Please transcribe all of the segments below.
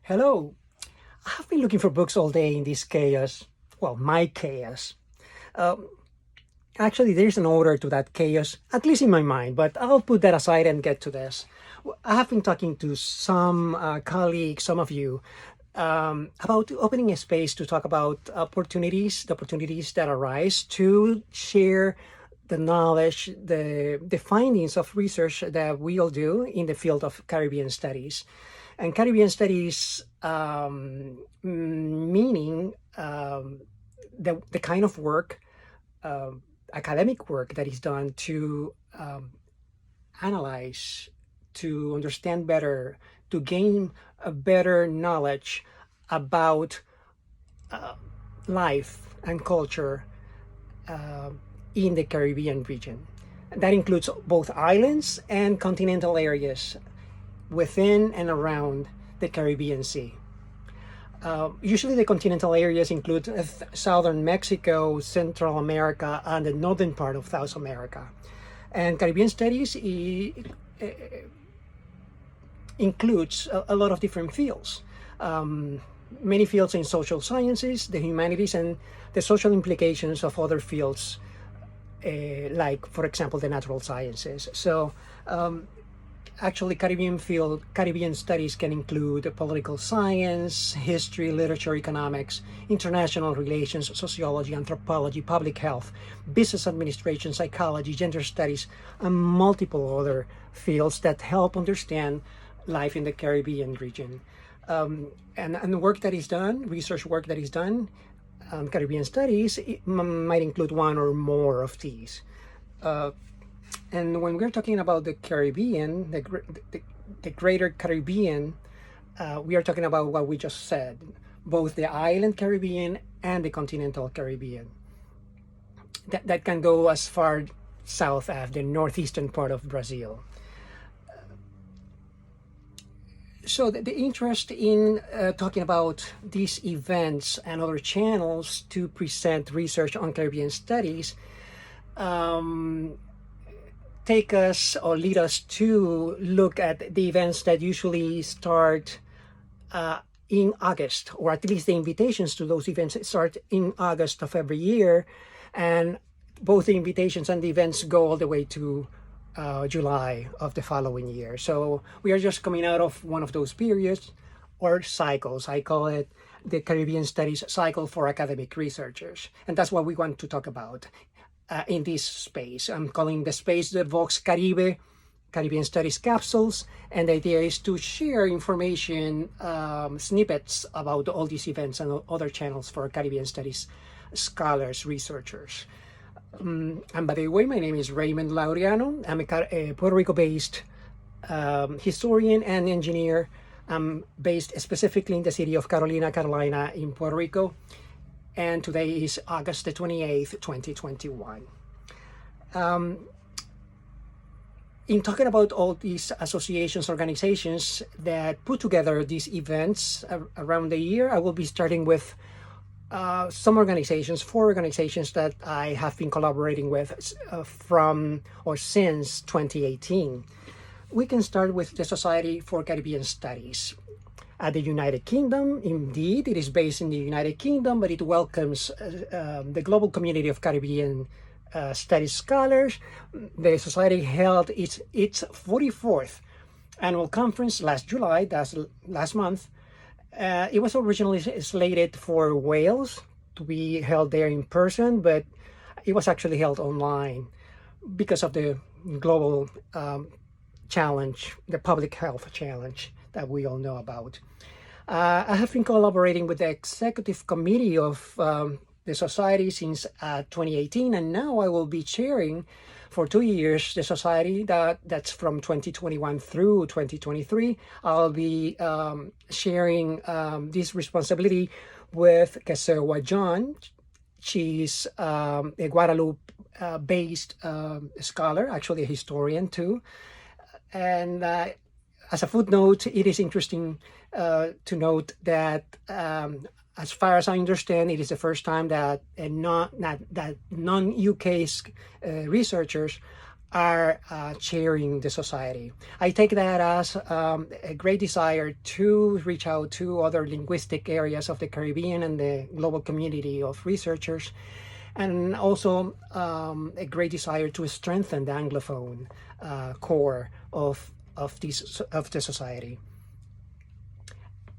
Hello. I've been looking for books all day in this chaos. Well, my chaos. Um, Actually, there's an order to that chaos, at least in my mind, but I'll put that aside and get to this. I have been talking to some colleagues, some of you, about opening a space to talk about the opportunities that arise to share the knowledge, the findings of research that we all do in the field of Caribbean studies. And Caribbean studies meaning the kind of work, uh, academic work that is done to analyze, to understand better, to gain a better knowledge about life and culture uh, in the Caribbean region. That includes both islands and continental areas within and around the Caribbean Sea. Usually the continental areas include southern Mexico, Central America, and the northern part of South America. And Caribbean studies includes a lot of different fields. Many fields in social sciences, the humanities, and the social implications of other fields, like, for example, the natural sciences. So actually, Caribbean studies can include political science, history, literature, economics, international relations, sociology, anthropology, public health, business administration, psychology, gender studies, and multiple other fields that help understand life in the Caribbean region. And work that is done, research work that is done on Caribbean studies, might include one or more of these. And when we're talking about the Caribbean, the greater Caribbean, we are talking about what we just said, both the island Caribbean and the continental Caribbean. That can go as far south as the northeastern part of Brazil. So the interest in talking about these events and other channels to present research on Caribbean studies take us or lead us to look at the events that usually start in August, or at least the invitations to those events start in August of every year. And both the invitations and the events go all the way to July of the following year. So we are just coming out of one of those periods or cycles. I call it the Caribbean Studies cycle for academic researchers. And that's what we want to talk about in this space. I'm calling the space the Vox Karibe, Caribbean Studies Capsules. And the idea is to share information, snippets about all these events and other channels for Caribbean Studies scholars, researchers. And by the way, my name is Raymond Laureano. I'm a Puerto Rico-based historian and engineer. I'm based specifically in the city of Carolina in Puerto Rico. And today is August the 28th, 2021. In talking about all these associations, organizations that put together these events around the year, I will be starting with some organizations, four organizations that I have been collaborating with from or since 2018. We can start with the Society for Caribbean Studies at the United Kingdom. Indeed, it is based in the United Kingdom, but it welcomes the global community of Caribbean studies scholars. The Society held its 44th annual conference last July, that's last month. It was originally slated for Wales to be held there in person, but it was actually held online because of the global challenge, the public health challenge that we all know about. I have been collaborating with the executive committee of the Society since 2018, and now I will be chairing for 2 years the Society that's from 2021 through 2023. I'll be sharing this responsibility with Kesewa John. She's a Guadeloupe-based scholar, actually a historian too. And as a footnote, it is interesting to note that as far as I understand, it is the first time that non-UK researchers are chairing the society. I take that as a great desire to reach out to other linguistic areas of the Caribbean and the global community of researchers, and also a great desire to strengthen the Anglophone core of the society.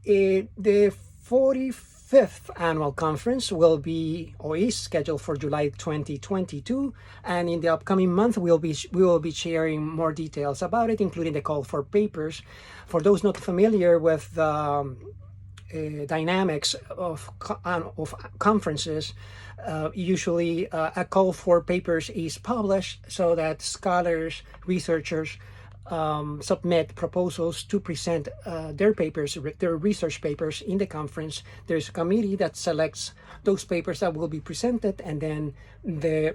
The 45th annual conference will be or is scheduled for July 2022, and in the upcoming month we will be sharing more details about it, including the call for papers. For those not familiar with the dynamics of conferences, usually a call for papers is published so that scholars, researchers submit proposals to present their papers, their research papers in the conference. There's a committee that selects those papers that will be presented, and then the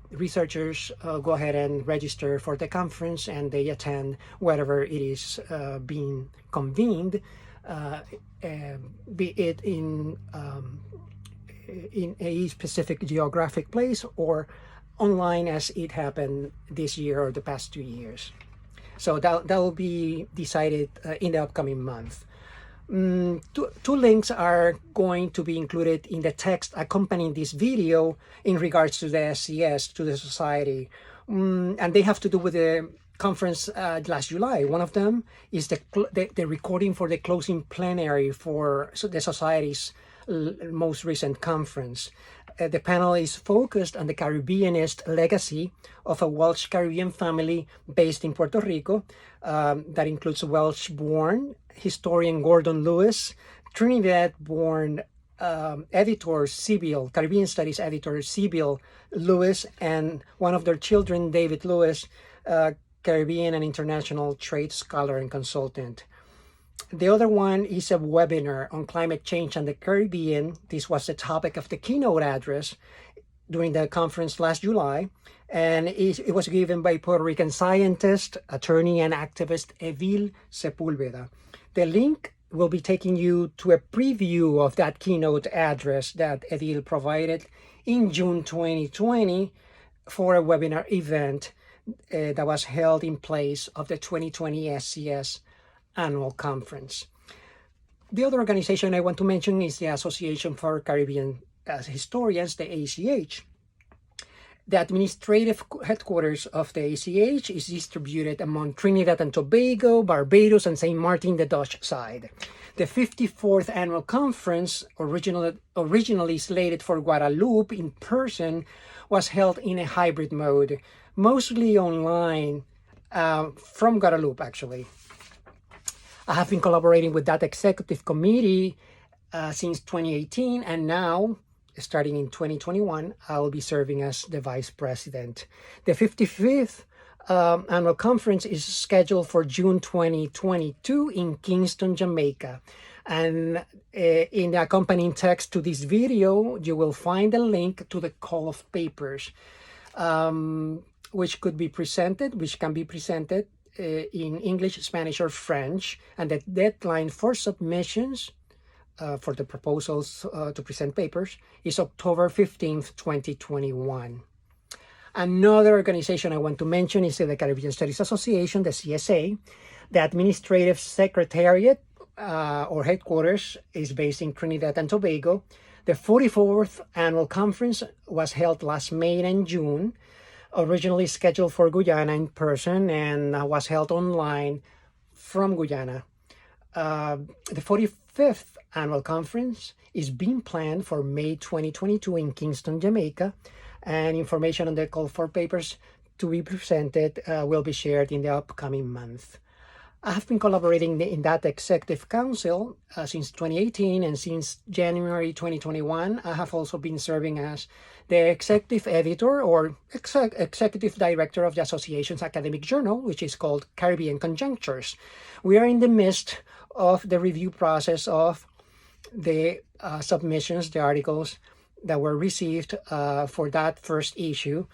researchers go ahead and register for the conference, and they attend wherever it is being convened, be it in a specific geographic place or online, as it happened this year or the past 2 years. So that will be decided in the upcoming month. Two links are going to be included in the text accompanying this video in regards to the SCS, to the society, and they have to do with the conference last July. One of them is the recording for the closing plenary for the society's most recent conference. The panel is focused on the Caribbeanist legacy of a Welsh Caribbean family based in Puerto Rico that includes Welsh-born historian Gordon Lewis, Trinidad-born editor Sibyl, Caribbean Studies editor Sibyl Lewis, and one of their children, David Lewis, Caribbean and international trade scholar and consultant. The other one is a webinar on climate change and the Caribbean. This was the topic of the keynote address during the conference last July, and it was given by Puerto Rican scientist, attorney, and activist Edil Sepúlveda. The link will be taking you to a preview of that keynote address that Edil provided in June 2020 for a webinar event that was held in place of the 2020 SCS annual conference. The other organization I want to mention is the Association for Caribbean Historians, the ACH. The administrative headquarters of the ACH is distributed among Trinidad and Tobago, Barbados, and St. Martin, the Dutch side. The 54th annual conference, originally slated for Guadeloupe in person, was held in a hybrid mode, mostly online from Guadeloupe, actually. I have been collaborating with that executive committee since 2018, and now, starting in 2021, I will be serving as the vice president. The 55th annual conference is scheduled for June 2022 in Kingston, Jamaica. And in the accompanying text to this video, you will find a link to the call of papers, which can be presented in English, Spanish, or French, and the deadline for submissions for the proposals to present papers is October 15th, 2021. Another organization I want to mention is the Caribbean Studies Association, the CSA. The administrative secretariat or headquarters is based in Trinidad and Tobago. The 44th annual conference was held last May and June, originally scheduled for Guyana in person, and was held online from Guyana. The 45th annual conference is being planned for May 2022 in Kingston, Jamaica, and information on the call for papers to be presented will be shared in the upcoming month. I have been collaborating in that executive council since 2018, and since January 2021, I have also been serving as the executive editor or executive director of the association's academic journal, which is called Caribbean Conjunctures. We are in the midst of the review process of the submissions, the articles that were received for that first issue,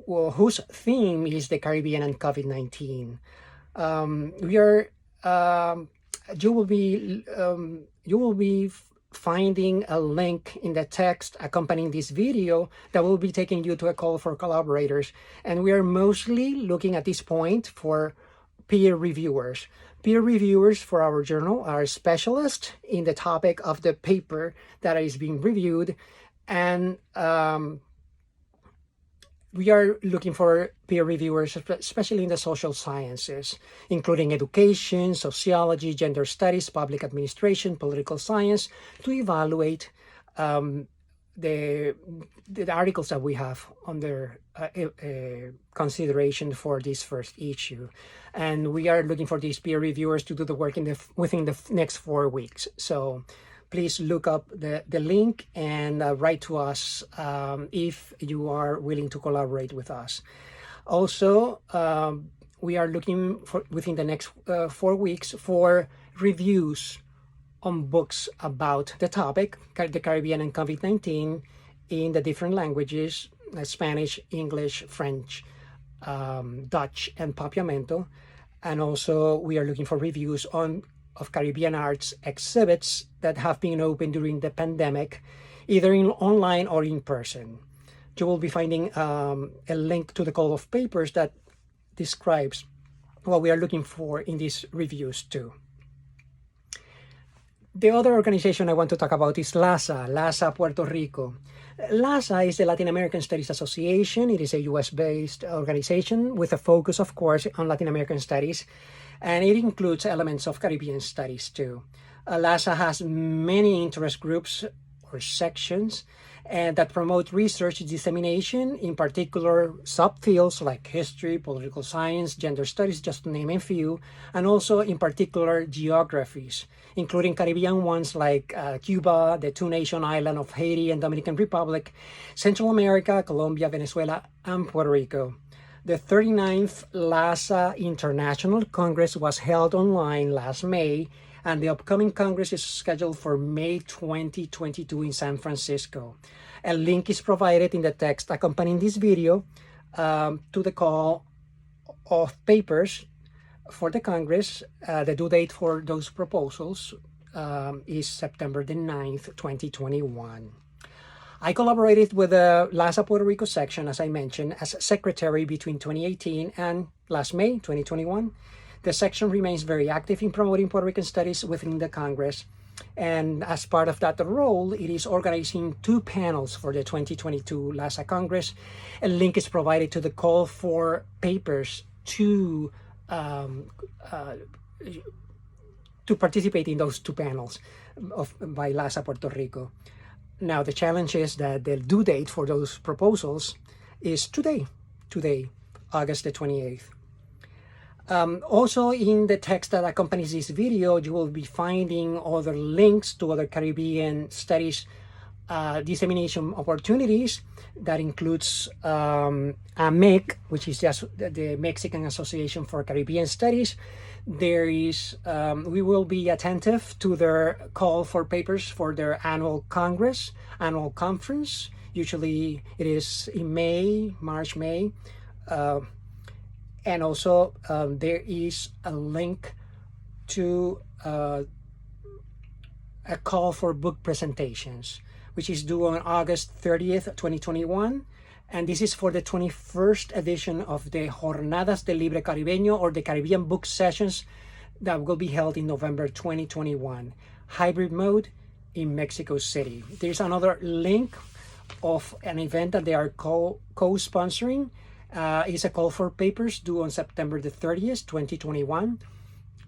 whose theme is the Caribbean and COVID-19. You will be finding a link in the text accompanying this video that will be taking you to a call for collaborators. And we are mostly looking at this point for peer reviewers. Peer reviewers for our journal are specialists in the topic of the paper that is being reviewed, and we are looking for peer reviewers, especially in the social sciences, including education, sociology, gender studies, public administration, political science, to evaluate the articles that we have under consideration for this first issue. And we are looking for these peer reviewers to do the work within the next 4 weeks. So please look up the link and write to us if you are willing to collaborate with us. Also, we are looking for within the next 4 weeks for reviews on books about the topic, the Caribbean and COVID-19, in the different languages, Spanish, English, French, Dutch, and Papiamento. And also we are looking for reviews of Caribbean arts exhibits that have been open during the pandemic, either online or in person. You will be finding a link to the call of papers that describes what we are looking for in these reviews too. The other organization I want to talk about is LASA Puerto Rico. LASA is the Latin American Studies Association. It is a US-based organization with a focus, of course, on Latin American studies, and it includes elements of Caribbean studies too. LASA has many interest groups or sections and that promote research dissemination, in particular subfields like history, political science, gender studies, just to name a few, and also in particular geographies, including Caribbean ones like Cuba, the two-nation island of Haiti and Dominican Republic, Central America, Colombia, Venezuela, and Puerto Rico. The 39th LASA International Congress was held online last May, and the upcoming Congress is scheduled for May 2022 in San Francisco. A link is provided in the text accompanying this video to the call of papers for the Congress. The due date for those proposals is September the 9th, 2021. I collaborated with the LASA Puerto Rico section, as I mentioned, as secretary between 2018 and last May, 2021. The section remains very active in promoting Puerto Rican studies within the Congress. And as part of that role, it is organizing 2 panels for the 2022 LASA Congress. A link is provided to the call for papers to participate in those 2 panels by LASA Puerto Rico. Now, the challenge is that the due date for those proposals is today, August the 28th. Also, in the text that accompanies this video, you will be finding other links to other Caribbean studies dissemination opportunities. That includes AMEC, which is just the Mexican Association for Caribbean Studies. There is, we will be attentive to their call for papers for their annual conference. Usually it is in March, May. And also there is a link to a call for book presentations, which is due on August 30th, 2021. And this is for the 21st edition of the Jornadas del Libre Caribeño, or the Caribbean Book Sessions, that will be held in November 2021. Hybrid mode in Mexico City. There's another link of an event that they are co-sponsoring. It's a call for papers due on September the 30th, 2021.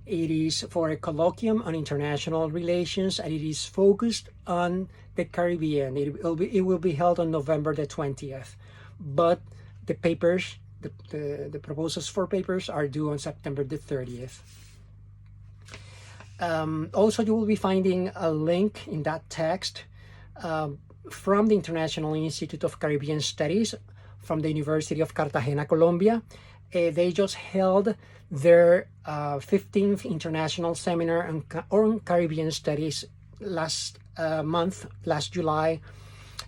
It is for a colloquium on international relations, and it is focused on the Caribbean. It will be held on November the 20th. But the papers, the proposals for papers are due on September the 30th. Also, you will be finding a link in that text from the International Institute of Caribbean Studies from the University of Cartagena, Colombia. They just held their 15th International Seminar on Caribbean Studies last July.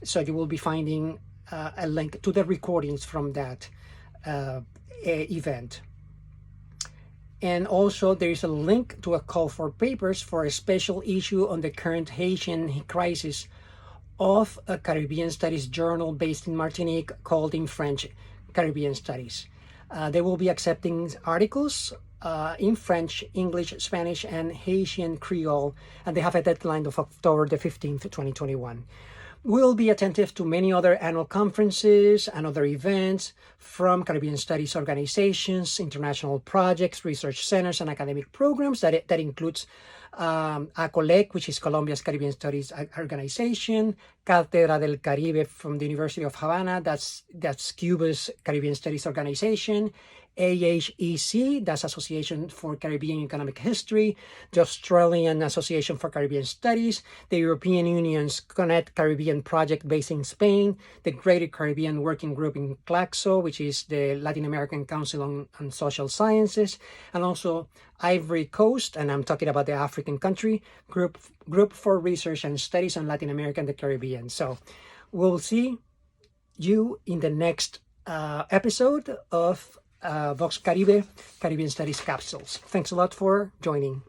So you will be finding a link to the recordings from that event. And also there is a link to a call for papers for a special issue on the current Haitian crisis of a Caribbean Studies journal based in Martinique called In French Caribbean Studies. They will be accepting articles in French, English, Spanish, and Haitian Creole, and they have a deadline of October the 15th, 2021. We'll be attentive to many other annual conferences and other events from Caribbean Studies organizations, international projects, research centers, and academic programs. That includes ACOLEC, which is Colombia's Caribbean Studies organization, Cátedra del Caribe from the University of Havana, that's Cuba's Caribbean Studies organization, AHEC, that's Association for Caribbean Economic History, the Australian Association for Caribbean Studies, the European Union's Connect Caribbean project based in Spain, the Greater Caribbean Working Group in CLACSO, which is the Latin American Council on Social Sciences, and also Ivory Coast, and I'm talking about the African country, Group for Research and Studies on Latin America and the Caribbean. So we'll see you in the next episode of Vox Karibe, Caribbean Studies Capsules. Thanks a lot for joining.